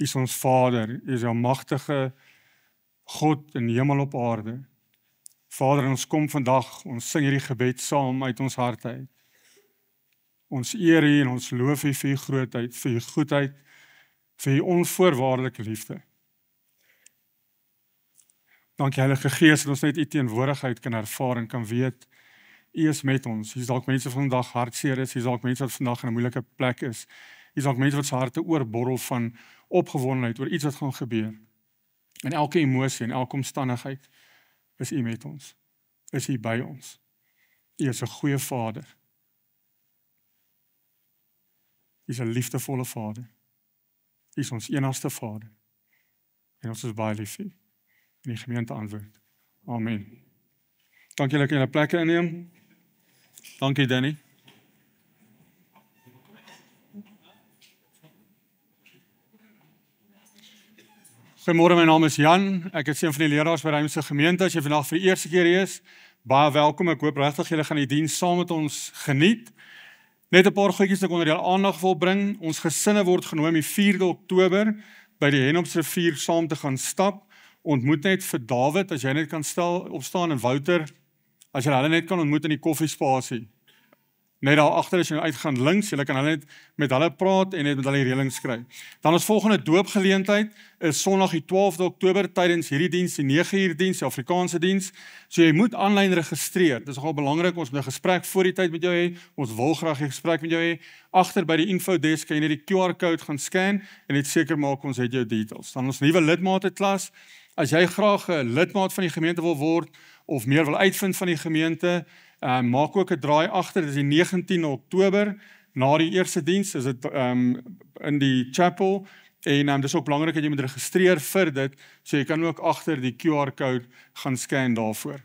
U is ons Vader, U is 'n magtige God in hemel op aarde. Vader, ons kom vandag, ons sing hierdie gebed saam uit ons harte uit. Ons eer U en ons loof U vir U grootheid, vir U goedheid, vir U onvoorwaardelike liefde. Dankie Heilige Gees, dat ons net U teenwoordigheid kan ervaar en kan weet, U is met ons. Hier is dalk mense wat vandag hartseer is, hier is dalk mense wat vandag in 'n moeilike plek is. Hier is dalk mense wat se harte oorborrel van opgewondenheid oor iets wat gaan gebeur. En elke emosie en elke omstandigheid is U met ons. Is U by ons. U is 'n goeie Vader. U is 'n liefdevolle Vader. U is ons enigste Vader. En ons is baie lief vir U. En die gemeente antwoord. Amen. Dankie dat julle plekke inneem. Dankie Danny. Goeiemôre, my naam is Jan. Ek is een van die leraars by Ruimse Gemeente. As jy vandag vir die eerste keer hier is, baie welkom. Ek hoop regtig julle gaan die diens saam met ons geniet. Net 'n paar goedjies wat ek onder julle aandag wil bring. Ons gesinne word genooi die 4de Oktober by die Henopsrivier saam te gaan stap. Ontmoet net vir David, as jy net kan opstaan, en Wouter, as jy hulle net kan ontmoet in die koffiespasie. Net daar agter as jy nou uitgaan links, jy kan hulle net met hulle praat en net met hulle reëlings skryf. Dan ons volgende doopgeleentheid is Sondag die 12de Oktober tydens hierdie diens, die 9uur diens, die Afrikaanse diens. So jy moet aanlyn registreer. Dit is nogal belangrik, ons moet 'n gesprek voor die tyd met jou hê. Ons wil graag 'n gesprek met jou hê. Agter by die infodesk kan jy net die QR-code gaan scan en net seker maak ons het jou details. Dan ons nuwe lidmate klas. As jy graag 'n lidmaat van die gemeente wil word of meer wil uitvind van die gemeente, maak ook 'n draai agter. Dit is die 19 Oktober na die eerste diens, is dit in die chapel en dis ook belangrik dat jy moet registreer vir dit, so jy kan ook agter die QR-code gaan scan daarvoor.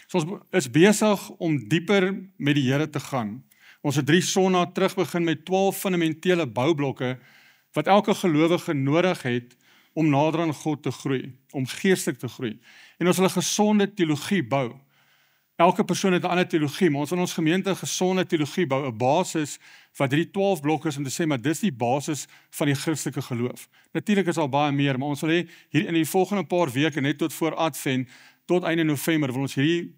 So ons is besig om dieper met die Here te gaan. Ons het 3 sonnae terug begin met 12 fundamentele boublokke wat elke gelowige nodig het om nader aan God te groei, om geestelik te groei. En ons wil 'n gesonde teologie bou. Elke persoon het 'n ander teologie, maar ons wil ons gemeente 'n gesonde teologie bou, 'n basis wat hierdie 12 blokke is om te sê, maar dis die basis van die Christelike geloof. Natuurlik is al baie meer, maar ons wil hê hier in die volgende paar weke, net tot voor Advent, tot einde November, wil ons hierdie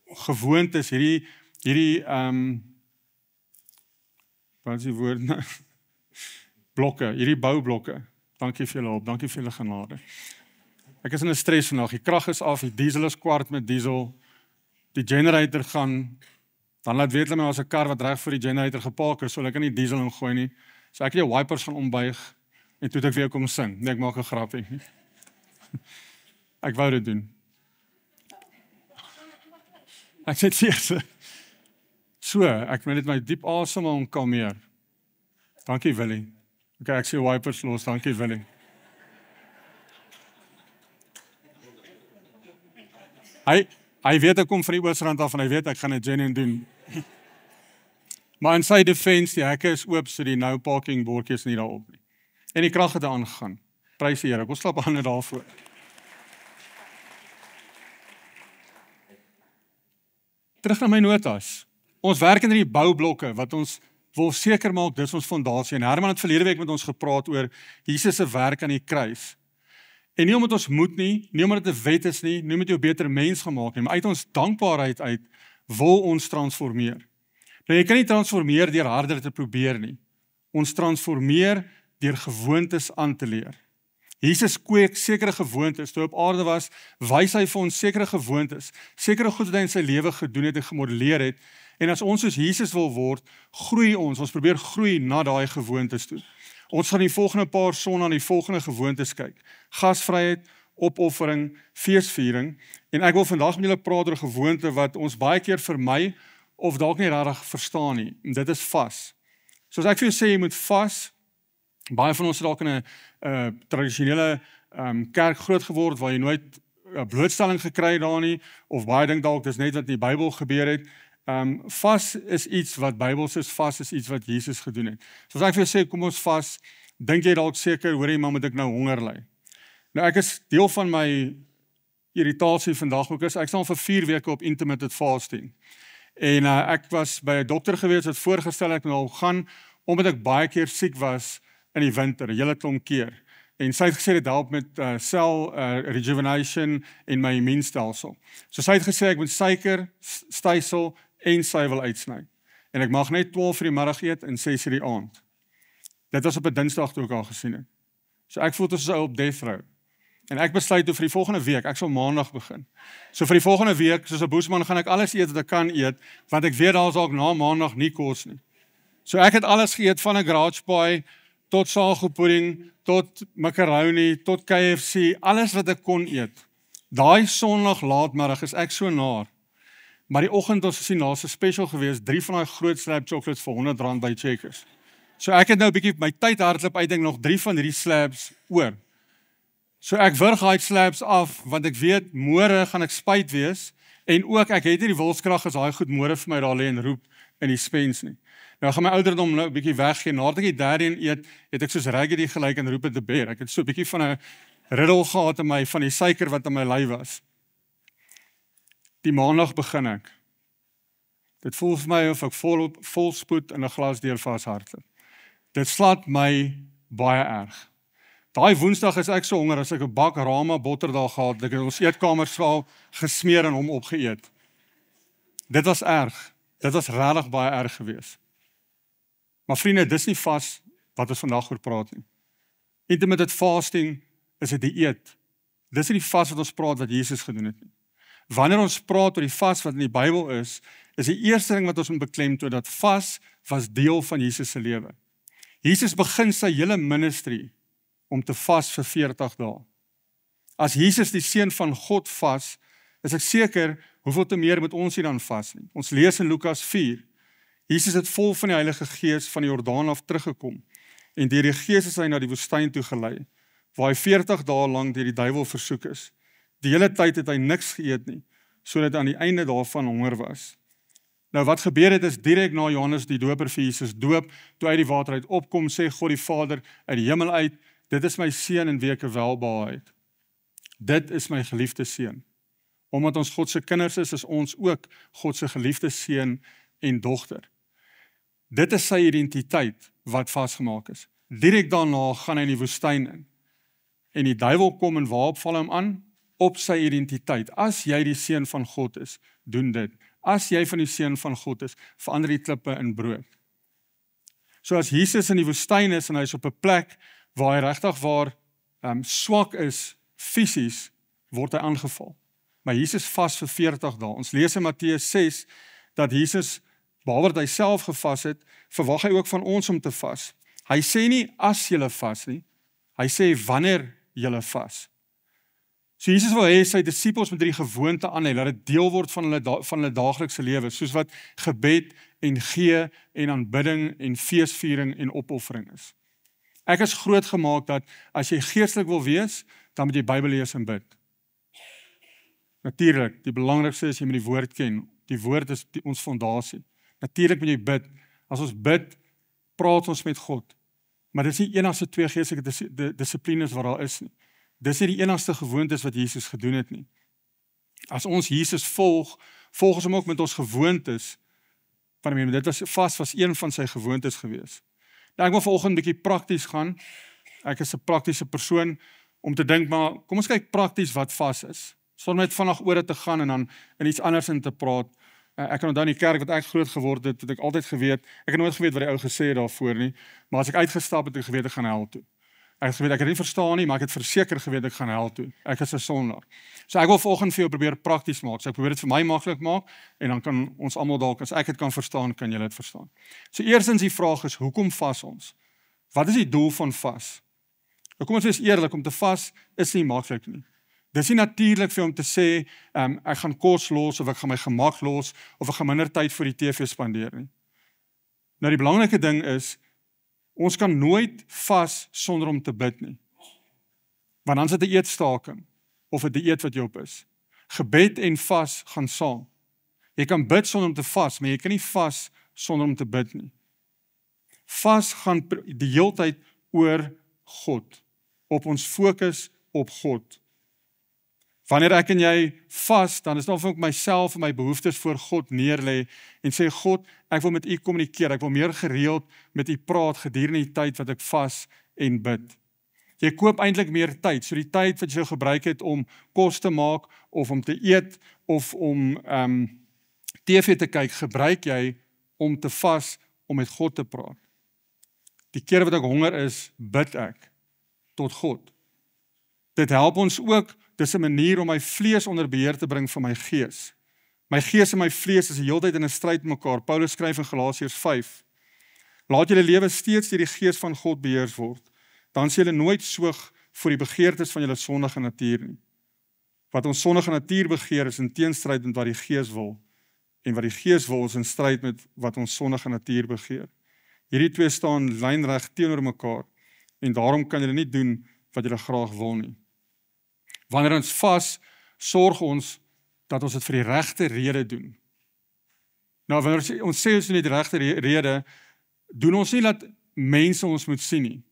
gewoontes, hierdie wat is die woord? Blokke, hierdie boublokke. Dankie vir julle hulp, dankie vir julle genade. Ek is in 'n stres vandag, die krag is af, die diesel is kwart met diesel, die generator gaan, dan laat weet hulle my as 'n kar wat reg voor die generator gepark is, so ek kan nie diesel ingooi nie, so ek het die wipers gaan ombuig, en toe het ek weer kom sing, nee, ek maak 'n grapie. Ek wou dit doen. Ek sê eers, so, ek moet net my diep asem en kalmeer. Dankie Willie. Okay, ek sê wipers los, dankie Willie. Hy weet ek kom van die Oosrand af en hy weet ek gaan 'n genuine doen. Maar in sy defense, die hekke is oop, so die no parking bordjies nie daarop nie. En die krag het aangegaan. Prys die Here. Kom slap hande daarvoor. Terug na my notas. Ons werk in die boublokke wat ons wil seker maak dis ons fondasie. En Herman het verlede week met ons gepraat oor Jesus se werk aan die kruis. En nie omdat ons moet nie omdat dit 'n wet is nie omdat jy 'n beter mens gemaak nie, maar uit ons dankbaarheid uit wil ons transformeer. Nou jy kan nie transformeer deur harder te probeer nie. Ons transformeer deur gewoontes aan te leer. Jesus kweek sekere gewoontes, toe op aarde was, wys hy vir ons sekere gewoontes, sekere goed wat hy in sy lewe gedoen het en gemodelleer het, en as ons soos Jesus wil word, groei ons probeer groei na daai gewoontes toe. Ons gaan die volgende paar sonnae na die volgende gewoontes kyk. Gasvryheid, opoffering, feesviering, en ek wil vandag met julle praat oor 'n gewoonte wat ons baie keer vermy, of dalk nie regtig verstaan nie, en dit is vas. Soos ek vir jou sê, jy moet vas. Baie van ons het dalk in 'n tradisionele kerk groot geword, waar jy nooit 'n blootstelling gekry daar nie, of baie dink dalk dis net wat in die Bybel gebeur het. Vas is iets wat Bybels is, vas is iets wat Jesus gedoen het. Soos ek vir jou sê, kom ons vas, dink jy dalk seker, hoor jy, maar moet ek nou honger ly? Nou ek is deel van my irritasie vandag ook is, ek staan vir 4 weke op intermittent fasting. En ek was by 'n dokter gewees wat voorgestel het ek nou gaan, omdat ek baie keer siek was, in die winter, 'n hele klomp keer. En sy het gesê dit help met cell rejuvenation en my immuunstelsel. So sy het gesê ek moet suiker, stysel en suiwel uitsny. En ek mag net 12 vir die middag eet en 6 die aand. Dit was op 'n Dinsdag toe ek al gesien het. So ek voel soos 'n ou op death row. En ek besluit vir die volgende week, ek sal Maandag begin. So vir die volgende week, soos 'n boesman, gaan ek alles eet wat ek kan eet, want ek weet daar is ook na Maandag nie kos nie. So ek het alles geëet van 'n garage pie tot sagopudding, tot macaroni, tot KFC, alles wat ek kon eet. Daai Sondag laatmiddag is ek so naar. Maar die oggend ons gesien daar's 'n special gewees, 3 van daai groot slab chocolates vir R100 by Checkers. So ek het nou 'n bietjie my tyd hardloop uitdink nog 3 van hierdie slabs oor. So ek wurg daai slabs af want ek weet môre gaan ek spyt wees en ook ek het nie die wilskrag as daai goed môre vir my daar lê en roep in die spens nie. Nou gaan my ouderdom nou 'n bietjie weggee. Nadat ek die derde een eet, het ek soos Raggedy gelyk en roep in die beer. Ek het so 'n bietjie van 'n riddel gehad in my van die suiker wat in my lyf was. Die Maandag begin ek. Dit voel vir my of ek vol spoed in 'n glas deur vashardloop. Dit slaat my baie erg. Daai Woensdag is ek so honger as ek 'n bak Rama botterdaal gehad, ek het ons eetkamersaal gesmeer en hom opgeëet. Dit was erg. Dit was regtig baie erg geweest. Maar vriende, dis nie vas wat ons vandag oor praat nie. Intermittent fasting is 'n dieet. Dis nie die vas wat ons praat wat Jesus gedoen het nie. Wanneer ons praat oor die vas wat in die Bybel is die eerste ding wat ons moet beklemtoon dat vas was deel van Jesus se lewe. Jesus begin sy hele ministry om te vas vir 40 dae. As Jesus die seun van God vas, is ek seker hoeveel te meer moet ons hier dan vas nie. Ons lees in Lukas 4. Jesus het vol van die Heilige Gees van die Jordaan af teruggekom en deur die Gees is hy na die woestyn toe gelei, waar hy 40 dae lank deur die duiwel versoek is. Die hele tyd het hy niks geëet nie, sodat hy aan die einde daarvan honger was. Nou wat gebeur het is direk na Johannes die Doper vir Jesus doop, toe uit die water uit opkom, sê God die Vader uit die hemel uit, dit is my seun in wie ek welbehae het. Dit is my geliefde seun. Omdat ons God se kinders is ons ook God se geliefde seun en dogter. Dit is sy identiteit wat vasgemaak is. Direk daarna gaan hy in die woestyn in. En die duiwel kom en waarop val hom aan? Op sy identiteit. As jy die seun van God is, doen dit. As jy van die seun van God is, verander die klippe in brood. So as Jesus in die woestyn is en hy is op 'n plek waar hy regtig swak is fisies, word hy aangeval. Maar Jesus vas vir 40 dae. Ons lees in Matteus 6 dat Jesus, behalwe dat hy self gevas het, verwag hy ook van ons om te vas. Hy sê nie as julle vas nie, hy sê wanneer julle vas. So Jesus wil hê sy disippels moet hierdie gewoonte aanhê, laat dit deel word van hulle daaglikse lewe, soos wat gebed en gee en aanbidding en feesviering en opoffering is. Ek is grootgemaak dat as jy geestelik wil wees, dan moet jy Bybel lees en bid. Natuurlik, die belangrikste is jy moet die woord ken. Die woord is ons fondasie. Natuurlik moet jy bid. As ons bid, praat ons met God. Maar dit is nie enigste twee geestelike dissiplines wat daar is nie. Dis nie die enigste gewoontes wat Jesus gedoen het nie. As ons Jesus volg ons hom ook met ons gewoontes. Dit was een van sy gewoontes gewees. Nou, ek wil vanoggend 'n bietjie prakties gaan. Ek is 'n praktiese persoon om te dink, maar kom ons kyk prakties wat vas is. Sonder net vandag oor dit te gaan en dan in iets anders in te praat. Ek kan onthou in die kerk wat ek groot geword het ek altyd geweet, ek het nooit geweet wat die ou gesê het daarvoor nie, maar as ek uitgestap het, ek geweet ek gaan hel toe. Ek het geweet ek het nie verstaan nie, maar ek het verseker geweet ek gaan hel toe. Ek is 'n sondaar. So ek wil vanoggend vir jou probeer prakties maak. So ek probeer dit vir my maklik maak en dan kan ons almal dalk as ek dit kan verstaan, kan julle dit verstaan. So eerstens die vraag is, hoekom vas ons? Wat is die doel van vas? Nou kom ons wees eerlik, om te vas is nie maklik nie. Dis nie natuurlik vir hom te sê, ek gaan kos los, of ek gaan my gemak los, of ek gaan minder tyd vir die TV spandeer nie. Nou die belangrike ding is, ons kan nooit vas sonder om te bid nie. Want dan is dit 'n eetstaking, of 'n dieet wat jy op is. Gebed en vas gaan saam. Jy kan bid sonder om te vas, maar jy kan nie vas sonder om te bid nie. Vas gaan die heeltyd oor God, op ons fokus op God. Wanneer ek en jy vas, dan is dit of ek myself en my behoeftes voor God neerlê en sê, God, ek wil met U kommunikeer, ek wil meer gereeld met U praat gedurende die tyd wat ek vas en bid. Jy koop eintlik meer tyd, so die tyd wat jy gebruik het om kos te maak, of om te eet, of om TV te kyk, gebruik jy om te vas, om met God te praat. Die keer wat ek honger is, bid ek tot God. Dit help ons ook, dis 'n manier om my vlees onder beheer te bring van my gees. My gees en my vlees is die hele tyd in 'n stryd met mekaar. Paulus skryf in Galasiërs 5. Laat julle lewe steeds deur die gees van God beheers word. Dan sal julle nooit soeg vir die begeertes van julle sondige natuur nie. Wat ons sondige natuur begeer is in teenstryd met wat die gees wil. En wat die gees wil is in stryd met wat ons sondige natuur begeer. Hierdie twee staan lynreg teenoor mekaar. En daarom kan julle nie doen wat julle graag wil nie. Wanneer ons vas, sorg ons dat ons dit vir die regte rede doen. Nou, wanneer ons sê ons doen die regte rede, doen ons nie dat mense ons moet sien nie.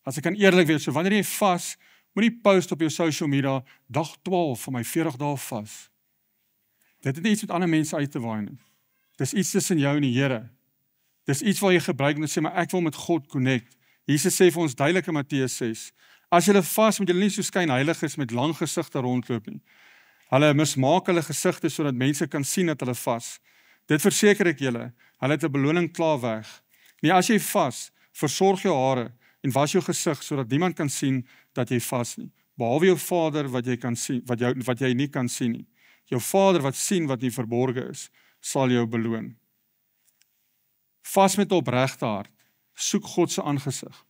As ek kan eerlik wees, so wanneer jy vas, moenie post op jou social media, dag 12 van my 40 dae vas. Dit het nie iets met ander mense uit te waai nie. Dis iets tussen jou en die Here. Dis iets waar jy gebruik om te sê, maar ek wil met God connect. Jesus sê vir ons duidelik in Matteus 6, as julle vas, moet julle nie so skynheiliges met lang gesigte rondloop nie. Hulle mismaak hulle gesigte sodat mense kan sien dat hulle vas. Dit verseker ek julle, hulle het 'n beloning klaar weg. Nee, as jy vas, versorg jou hare en was jou gesig sodat niemand kan sien dat jy vas nie. Behalwe jou Vader wat jy kan sien, wat jy nie kan sien nie. Jou Vader wat sien wat nie verborge is, sal jou beloon. Vas met 'n opregte hart. Soek God se aangesig.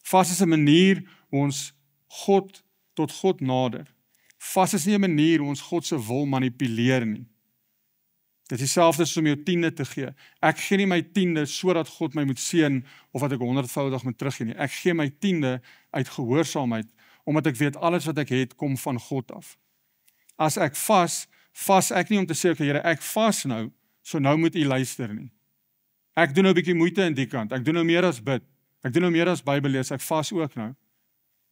Vas is 'n manier hoe ons tot God nader. Vas is nie 'n manier hoe ons God se wil manipuleer nie. Dit is dieselfde as om jou 10de te gee. Ek gee nie my 10de sodat God my moet seën of dat ek 100voudig moet teruggee nie. Ek gee my 10de uit gehoorsaamheid, omdat ek weet alles wat ek het kom van God af. As ek vas ek nie om te sê, okay, Here, ek vas nou, so nou moet U luister nie. Ek doen nou 'n bietjie moeite in die kant. Ek doen nou meer as bid. Ek doen nou meer as Bybel lees. Ek vas ook nou.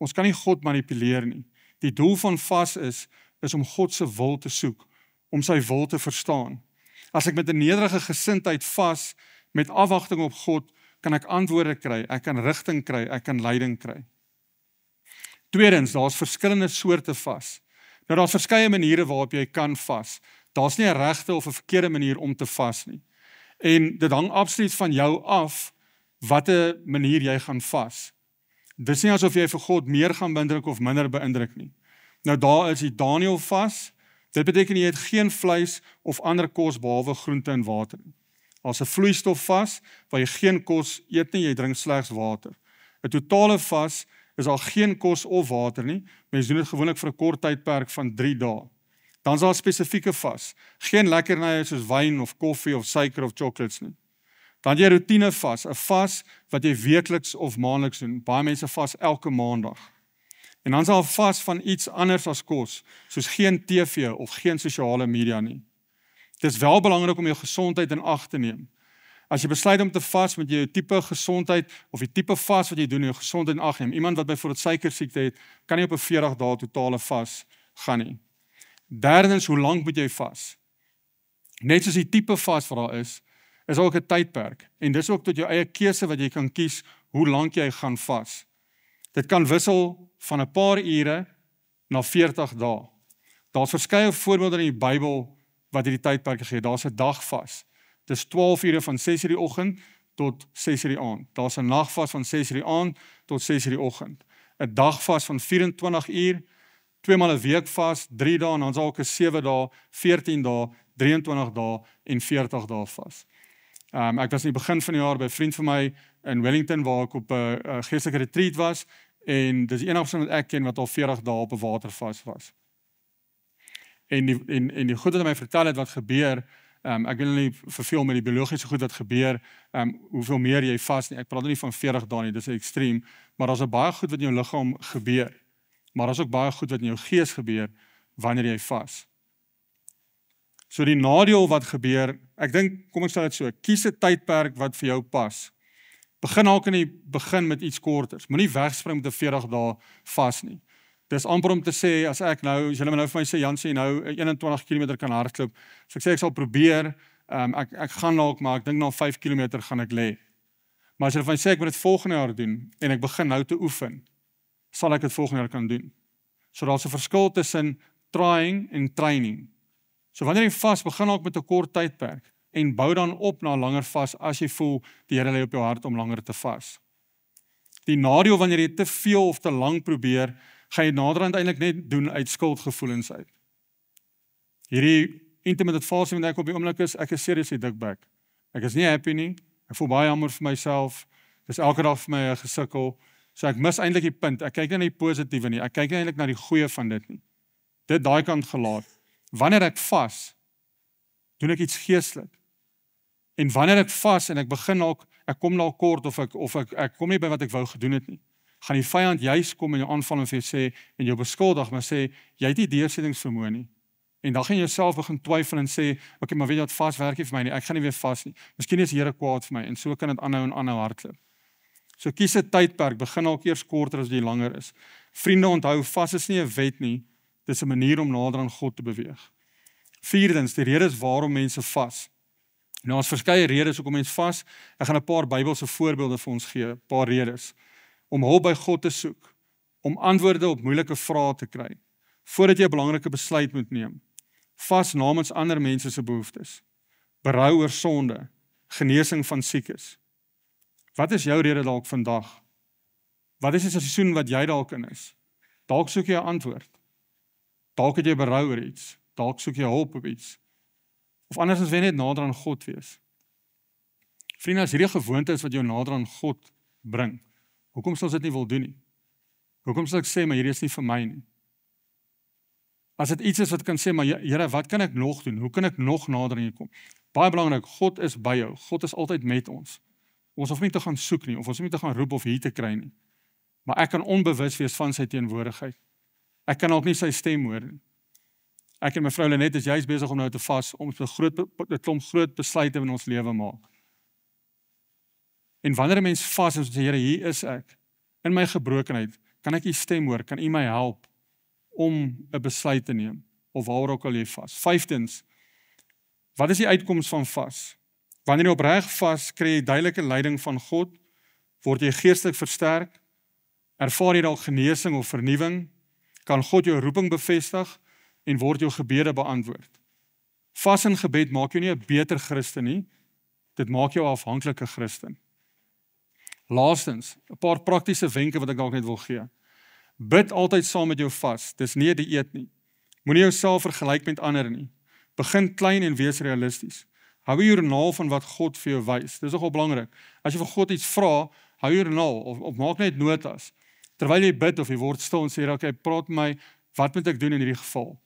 Ons kan nie God manipuleer nie. Die doel van vas is om God se wil te soek, om sy wil te verstaan. As ek met 'n nederige gesindheid vas, met afwagting op God, kan ek antwoorde kry, ek kan rigting kry, ek kan leiding kry. Tweedens, daar's verskillende soorte vas. Nou daar's verskeie maniere waarop jy kan vas. Daar's nie 'n regte of 'n verkeerde manier om te vas nie. En dit hang absoluut van jou af watter manier jy gaan vas. Dis nie asof jy vir God meer gaan beïndruk of minder beïndruk nie. Nou daar is die Daniël vas. Dit beteken jy het geen vleis of ander kos behalwe groente en water nie. Daar's 'n vloeistof vas waar jy geen kos eet nie, jy drink slegs water. 'n Totale vas is daar geen kos of water nie. Mense doen dit gewoonlik vir 'n kort tydperk van 3 dae. Dan is daar 'n spesifieke vas. Geen lekkernye soos wyn of koffie of suiker of chocolates nie. Dan jy roetine vas, 'n vas wat jy weekliks of maandeliks doen. Baie mense vas elke maandag. En dan is daar 'n vas van iets anders as kos, soos geen TV of geen sosiale media nie. Dit is wel belangrik om jou gesondheid in ag te neem. As jy besluit om te vas met jou tipe gesondheid of die tipe vas wat jy doen, jou gesondheid in ag neem. Iemand wat byvoorbeeld suikersiekte het, kan nie op 'n 40 dae totale vas gaan nie. Derdens, hoe lank moet jy vas? Net soos die tipe vas wat daar is ook 'n tydperk. En dis ook tot jou eie keuse wat jy kan kies hoe lank jy gaan vas. Dit kan wissel van 'n paar ure na 40 dae. Daar's verskeie voorbeelde in die Bybel wat hierdie tydperke gee. Daar's 'n dagvas. Dis 12 ure van 6 uur die oggend tot 6 uur die aand. Daar's 'n nagvas van 6 uur die aand tot 6 uur die oggend. 'n Dagvas van 24 uur, 2 maal 'n week vas, 3 dae en dan is ook 'n 7 dae, 14 dae, 23 dae en 40 dae vas. Ek was in die begin van die jaar by 'n vriend van my in Wellington waar ek op 'n geestelike retreat was en dis die enigste persoon wat ek ken wat al 40 dae op 'n watervas was. En die goed wat hy my vertel het wat gebeur, ek wil nie verveel met die biologiese goed wat gebeur, hoeveel meer jy vas nie. Ek praat nie van 40 dae nie, dis ekstreem, maar daar's baie goed wat in jou liggaam gebeur. Maar daar's ook baie goed wat in jou gees gebeur wanneer jy vas. So die nadeel wat gebeur, ek dink, kom ek sê dit so, kies 'n tydperk wat vir jou pas. Begin dalk in die begin met iets korters. Moenie wegspring met 'n 40 dae vas nie. Dis amper om te sê, as ek nou, as julle nou vir my sê, Jan sê nou 21 km kan hardloop, so ek sê ek sal probeer, ek gaan dalk, maar ek dink na 5 km gaan ek lê. Maar as jy vir my sê, ek moet dit volgende jaar doen, en ek begin nou te oefen, sal ek dit volgende jaar kan doen. So daar's 'n verskil tussen trying en training. So wanneer jy vas, begin ook met 'n kort tydperk, en bou dan op na langer vas, as jy voel, die Here lê op jou hart om langer te vas. Die nadeel wanneer jy te veel of te lang probeer, gaan jy naderhand eintlik net doen uit skuldgevoelens uit. Hierdie intermittent fasting wat ek op die oomblik is, ek is seriously dikbek. Ek is nie happy nie, ek voel baie jammer vir myself, dis elke dag vir my 'n gesukkel, so ek mis eintlik die punt, ek kyk nie na die positiewe nie, ek kyk nie eintlik na die goeie van dit nie. Dit daai kant gelaat. Wanneer ek vas, doen ek iets geestelik. En wanneer ek vas en ek begin ook, ek kom dalk kort of ek kom nie by wat ek wou gedoen het nie, gaan die vyand juis kom en jou aanval en vir jou sê en jou beskuldig, maar sê jy het nie deursettingsvermoë nie. En dan gaan jy jouself begin twyfel en sê, okay, maar weet jy wat, vas werk nie vir my nie, ek gaan nie weer vas nie. Miskien is die Here kwaad vir my en so kan dit aanhou en aanhou hardloop. So kies 'n tydperk, begin ook eers korter as jy langer is. Vriende, onthou, vas is nie 'n wet nie, dit is 'n manier om nader aan God te beweeg. Vierdens, die rede is waarom mense vas. Nou, ons verskeie redes hoekom mense vas. Ek gaan 'n paar Bybelse voorbeelde vir ons gee, 'n paar redes. Om hulp by God te soek, om antwoorde op moeilike vrae te kry, voordat jy 'n belangrike besluit moet neem. Vas namens ander mense se behoeftes. Berou oor sonde, genesing van siekes. Wat is jou rede dalk vandag? Wat is die seisoen wat jy dalk in is? Dalk soek jy 'n antwoord. Dalk het jy berou oor iets. Dalk soek jy hulp op iets. Of andersins wil jy net nader aan God wees. Vriende, as hierdie gewoonte is wat jou nader aan God bring, hoekom sal ons dit nie wil doen nie? Hoekom sal ek sê, maar hierdie is nie vir my nie? As dit iets is wat kan sê, maar Here, wat kan ek nog doen? Hoe kan ek nog nader aan U kom? Baie belangrik, God is by jou. God is altyd met ons. Ons hoef nie te gaan soek nie, of ons hoef nie te gaan roep of hier te kry nie. Maar ek kan onbewus wees van sy teenwoordigheid. Ek kan ook nie sy stem hoor nie. Ek en my vrou Lenet is juist besig om nou te vas, om 'n klomp groot besluite in ons lewe maak. En wanneer 'n mens vas en sê, Here, hier is ek, in my gebrokenheid, kan ek U stem hoor, kan U my help om 'n besluit te neem, of waar ook al jy vas. Vyftens, wat is die uitkoms van vas? Wanneer jy opreg vas, kry jy duidelike leiding van God, word jy geestelik versterk, ervaar jy dalk genesing of vernuwing, kan God jou roeping bevestig, en word jou gebede beantwoord. Vas en gebed maak jou nie 'n beter Christen nie, dit maak jou 'n afhanklike Christen. Laastens, 'n paar praktiese wenke wat ek dalk net wil gee. Bid altyd saam met jou vas, dis nie 'n dieet nie. Moenie jouself vergelyk met ander nie. Begin klein en wees realisties. Hou 'n joernaal van wat God vir jou wys. Dis nogal belangrik. As jy vir God iets vra, hou 'n joernaal of maak net notas. Terwyl jy bid of jy word stil en sê, okay, praat met my, wat moet ek doen in hierdie geval?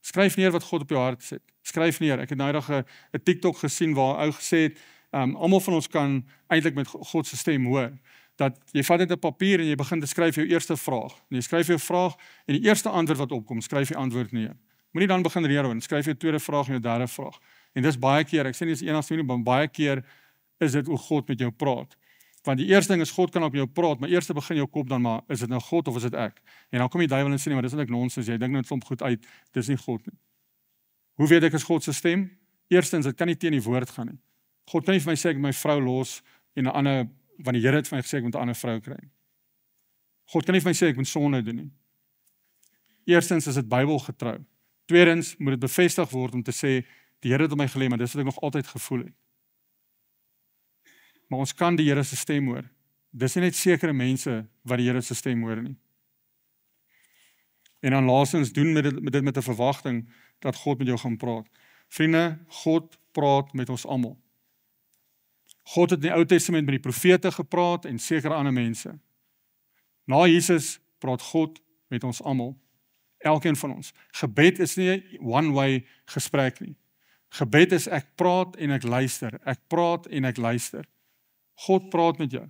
Skryf neer wat God op jou hart sit. Skryf neer. Ek het nou eendag 'n TikTok gesien waar 'n ou gesê het, almal van ons kan eintlik met God se stem hoor. Dat jy vat net 'n papier en jy begin te skryf jou eerste vraag. En jy skryf jou vraag en die eerste antwoord wat opkom, skryf jy antwoord neer. Moenie dan begin reël en skryf jou tweede vraag en jou derde vraag. En dis baie keer, ek sê nie dis enigste nie, maar baie keer is dit hoe God met jou praat. Want die eerste ding is God kan op jou praat, maar eers begin jou kop dan maar, is dit nou God of is dit ek? En dan kom die duiwel en sê nee, maar dis net nonsens, jy dink net klomp goed uit, dis nie God nie. Hoe weet ek is God se stem? Eerstens, dit kan nie teen die woord gaan nie. God kan nie vir my sê ek my vrou los en 'n ander, want die Here het vir my gesê ek moet 'n ander vrou kry. God kan nie vir my sê ek moet sonde doen nie. Eerstens is dit Bybelgetrou. Tweedens moet dit bevestig word om te sê die Here het op my gelê, maar dis wat ek nog altyd gevoel het. Maar ons kan die Here se stem hoor. Dis nie net sekere mense wat die Here se stem hoor nie. En dan laastens doen met dit met 'n verwagting dat God met jou gaan praat. Vriende, God praat met ons almal. God het in die Ou Testament met die profete gepraat en sekere ander mense. Na Jesus praat God met ons almal. Elkeen van ons. Gebed is nie 'n one-way gesprek nie. Gebed is ek praat en ek luister. Ek praat en ek luister. God praat met jou.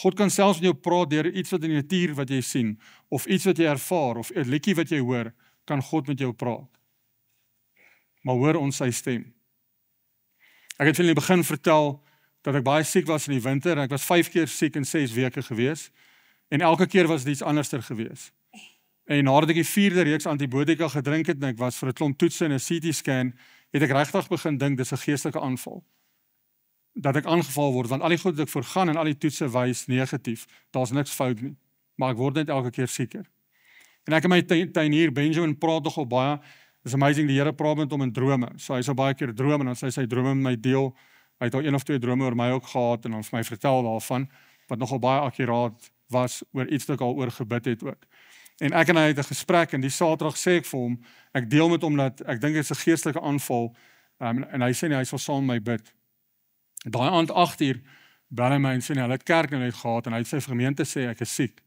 God kan selfs met jou praat deur iets wat in die natuur wat jy sien, of iets wat jy ervaar, of 'n liedjie wat jy hoor, kan God met jou praat. Maar hoor ons sy stem. Ek het in die begin vertel dat ek baie siek was in die winter, ek was 5 keer siek in 6 weke gewees, en elke keer was dit iets anderster gewees. En nadat ek die 4de reeks antibiotika gedrink het, en ek was vir 'n klomp toetse en 'n CT scan, het ek regtig begin dink dis 'n geestelike aanval. dat ek aangeval word, want al die goed wat ek voorgaan en al die toetse wys negatief, daar's niks fout nie, maar ek word net elke keer sieker. En ek en my tuinier Benjamin praat nogal baie, is amazing, die Here praat met hom in drome, so hy sal baie keer droom, en dan sy drome met my deel, hy het al 1 of 2 drome oor my ook gehad, en dan vir my vertel daarvan, wat nogal baie akkuraat was, oor iets wat ek al oor gebid het ook. En ek en hy het 'n gesprek, en die Saterdag sê ek vir hom, ek deel met hom dat, ek dink dit is 'n geestelike aanval, en hy sê nie, hy sal saam met my bid. Daai aand 8:00, bel hy my en sê nie, hulle het kerk nou net gehad, en hy het sy gemeente sê, ek is siek.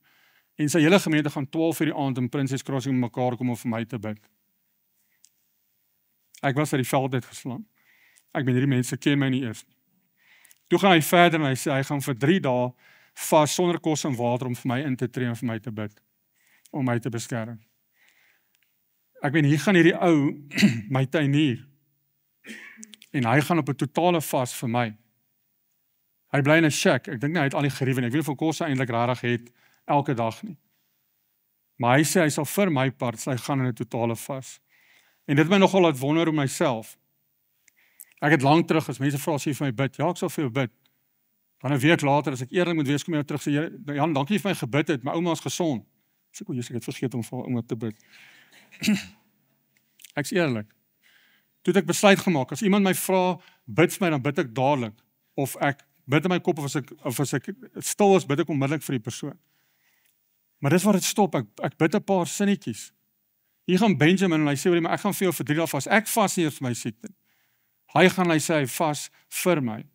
En sy hele gemeente gaan 12:00 die aand in Princess Crossing met mekaar kom om vir my te bid. Ek was uit die veld uitgeslaan. Ek ben hierdie mense ken my nie eers nie. Toe gaan hy verder en hy sê, hy gaan vir 3 dae vas sonder kos en water om vir my in te tree en vir my te bid, om my te beskerm. Ek ben, hier gaan hierdie ou, my tuinier, en hy gaan op 'n totale vas vir my. Hy bly in 'n shack, ek dink nie hy het al die geriewe nie, ek weet nie of kos hy eintlik regtig het, elke dag nie. Maar hy sê, hy sal vir my part, hy gaan in 'n totale vas. En dit het my nogal laat wonder oor myself. Ek het lank terug, as mense vra as jy vir my bid, ja, ek sal vir jou bid. Dan 'n week later, as ek eerlik moet wees, kom jy terug, sê, Jan, dankie vir my gebid het, my ouma is gesond. Sê ek, ek het vergeet om vir haar ouma te bid. Ek's eerlik. Toe het ek besluit gemaak, as iemand my vra, bid vir my, dan bid ek dadelik. Of ek bid in my kop, of as ek stil is, bid ek onmiddellik vir die persoon. Maar dis waar dit stop, ek bid 'n paar sinnetjies. Hier gaan Benjamin, en hy sê, maar ek gaan vir jou vir 3 dae vas. Ek vas nie vir my siekte. Hy sê, hy vas vir my.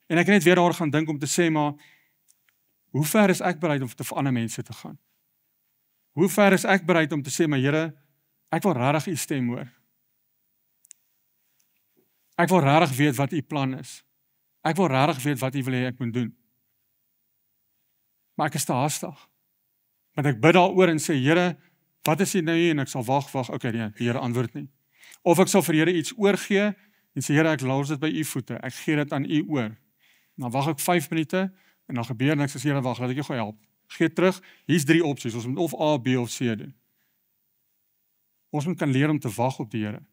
En ek het net weer daar gaan dink om te sê, maar, hoe ver is ek bereid om vir ander mense te gaan? Hoe ver is ek bereid om te sê, maar Here, ek wil regtig u stem hoor. Ek wil regtig weet wat u plan is. Ek wil regtig weet wat u wil hê ek moet doen. Maar ek is te haastig. Want ek bid daaroor en sê, Here, wat is dit nou hier? En ek sal wag, okay, nee, die Here antwoord nie. Of ek sal vir Here iets oorgee, en sê, Here, ek los dit by u voete, ek gee dit aan u oor. Dan wag ek 5 minute, en dan gebeur niks, as Here, wag, laat ek jou gou help. Gee terug, hier's 3 opsies, ons moet of A, B of C doen. Ons moet kan leer om te wag op die Here.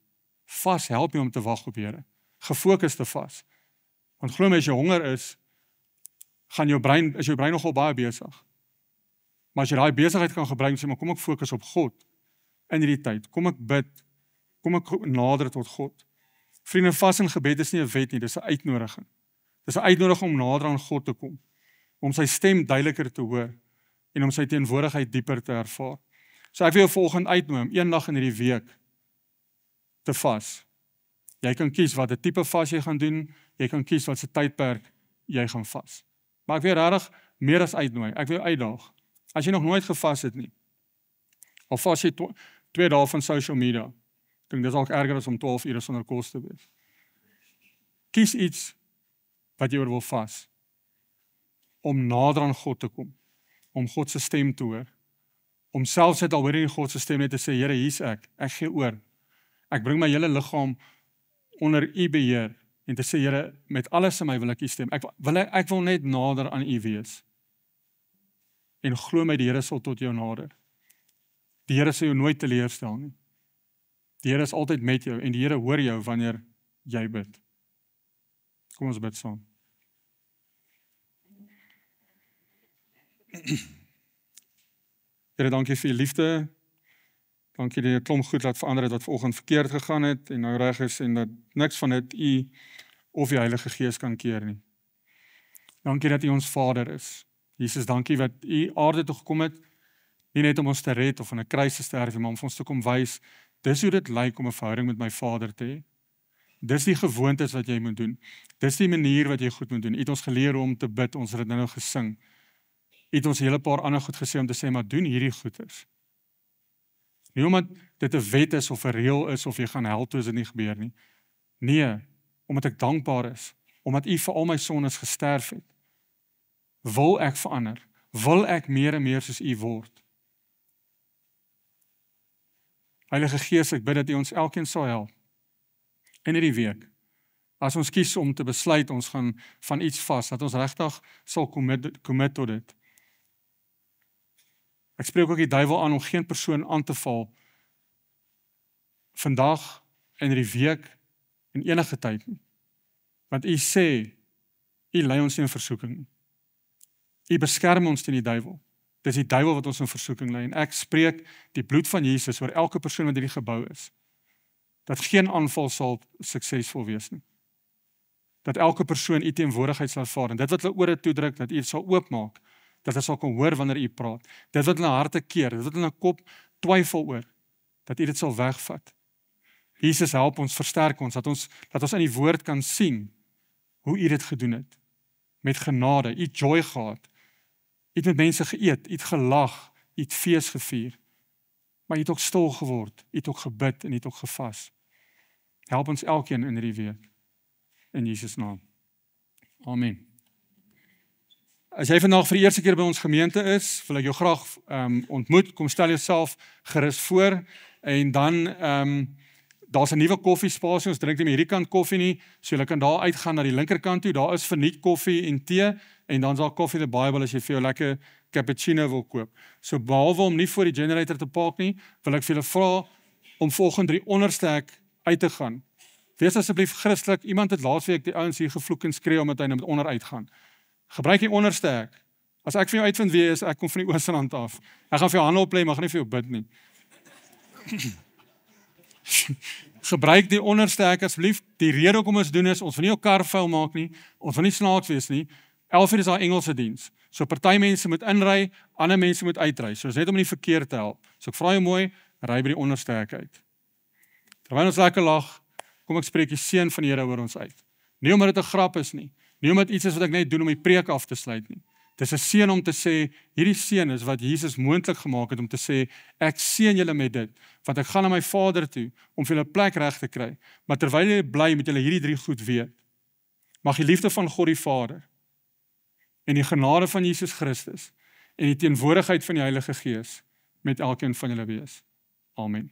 Vas help jou om te wag op die Here. Gefokus te vas. Want glo my, as jy honger is, is jou brein nogal baie besig. Maar as jy daai besigheid kan gebruik, sê maar, kom ek fokus op God in hierdie tyd. Kom ek bid, kom ek nader tot God. Vriende, vas en gebed is nie 'n wet nie, dis 'n uitnodiging. Dis 'n uitnodiging om nader aan God te kom, om sy stem duideliker te hoor en om sy teenwoordigheid dieper te ervaar. So ek wil jou volgende uitnooi om een dag in hierdie week te vas. Jy kan kies wat 'n tipe vas jy gaan doen, jy kan kies wat se tydperk jy gaan vas. Maar ek wil regtig meer as uitnooi, ek wil jou uitdaag. As jy nog nooit gevas het nie, al vas jy 2 dae van social media, ek dink dis ook erger as om 12 ure sonder kos te wees. Kies iets wat jy oor wil vas, om nader aan God te kom, om God se stem te hoor, om selfs het al hoor in God se stem net te sê, Here, hier's ek gee oor, ek bring my hele liggaam onder u beheer, en te sê, Here, met alles in my wil ek u stem, ek wil net nader aan u wees, en glo my, die Here sal tot jou nader. Die Here sal jou nooit teleurstel nie. Die Here is altyd met jou, en die Here hoor jou wanneer jy bid. Kom ons bid saam. Here, dankie vir u liefde. Dankie dat jy 'n klomp goed laat verander het wat vanoggend verkeerd gegaan het, en nou reg is, en dat niks van dit u of die Heilige Gees kan keer nie. Dankie dat u ons Vader is. Jesus, dankie wat u aarde toe gekom het, nie net om ons te red of van 'n kruis te sterf, maar om ons te kom wys, dis hoe dit lyk om 'n verhouding met my Vader te hê. Dis die gewoontes wat jy moet doen. Dis die manier wat jy goed moet doen. U het ons geleer om te bid, ons het dit nou gesing. U het ons 'n hele paar ander goed gesê om te sê, maar doen hierdie goeders. Nie omdat dit 'n wet is of 'n reël is of jy gaan hel toe as dit nie gebeur nie. Nee, omdat ek dankbaar is, omdat u vir al my sondes gesterf het. Wil ek verander? Wil ek meer en meer soos u word? Heilige Gees, ek bid dat u ons elkeen sal help in hierdie week. As ons kies om te besluit, ons gaan van iets vas, dat ons regtig sal commit tot dit. Ek spreek ook die duiwel aan om geen persoon aan te val vandag, in hierdie week, en enige tyd nie. Want U sê, U lei ons nie in versoeking nie. U beskerm ons teen die duiwel. Dis die duiwel wat ons in versoeking lei. En ek spreek die bloed van Jesus oor elke persoon wat in hierdie gebou is. Dat geen aanval sal suksesvol wees nie. Dat elke persoon U teenwoordigheid sal ervaar. En dit wat hulle ore toedruk, dat U dit sal oopmaak. Dat hulle sal kon hoor wanneer U praat. Dit wat hulle harte keer, dit wat hulle kop twyfel oor, dat U dit sal wegvat. Jesus help ons, versterk ons, dat ons in die woord kan sien hoe U dit gedoen het. Met genade, U het joy gehad. U het met mense geëet, U het gelag, U het fees gevier. Maar U het ook stil geword, U het ook gebid en U het ook gevas. Help ons elkeen in hierdie week. In Jesus naam. Amen. As jy vandag vir die eerste keer by ons gemeente is, wil ek jou graag ontmoet, kom stel jouself gerus voor, en dan daar's 'n nuwe koffiespasie, ons drink nie meer hierdie kant koffie nie, so jy kan daar uitgaan na die linkerkant toe, daar is verniet koffie en tee, en dan is daar Coffee the Bible as jy vir jou lekker cappuccino wil koop. So behalwe om nie voor die generator te park nie, wil ek vir julle vra om volgende die onderste hek uit te gaan. Wees asseblief Christelik, iemand het laasweek die ouens hier gevloek en skree omdat hy nou met onder uitgaan. Gebruik die onderste hek. As ek vir jou uitvind wie is, ek kom van die Oosterrand af. Ek gaan vir jou hande oplê, maar ek gaan nie vir jou bid nie. Gebruik die onderste hek asseblief. Die rede hoekom ons doen is, ons wil nie jou kar vuil maak nie, ons wil nie snaaks wees nie. 11 uur is daar Engelse diens. So party mense moet inry, ander mense moet uitry. So is net om in die verkeer te help. So ek vra jou mooi, ry by die onderste hek uit. Terwyl ons lekker lag, kom ek spreek die seën van die Here oor ons uit. Nie omdat dit 'n grap is nie. Nie omdat iets is wat ek net doen om die preek af te sluit nie. Dis 'n seën om te sê, hierdie seën is wat Jesus moontlik gemaak het om te sê, ek seën julle met dit, want ek gaan na my Vader toe om vir julle plek reg te kry. Maar terwyl julle bly met julle hierdie 3 goed weet, mag die liefde van God die Vader en die genade van Jesus Christus en die teenwoordigheid van die Heilige Gees met elkeen van julle wees. Amen.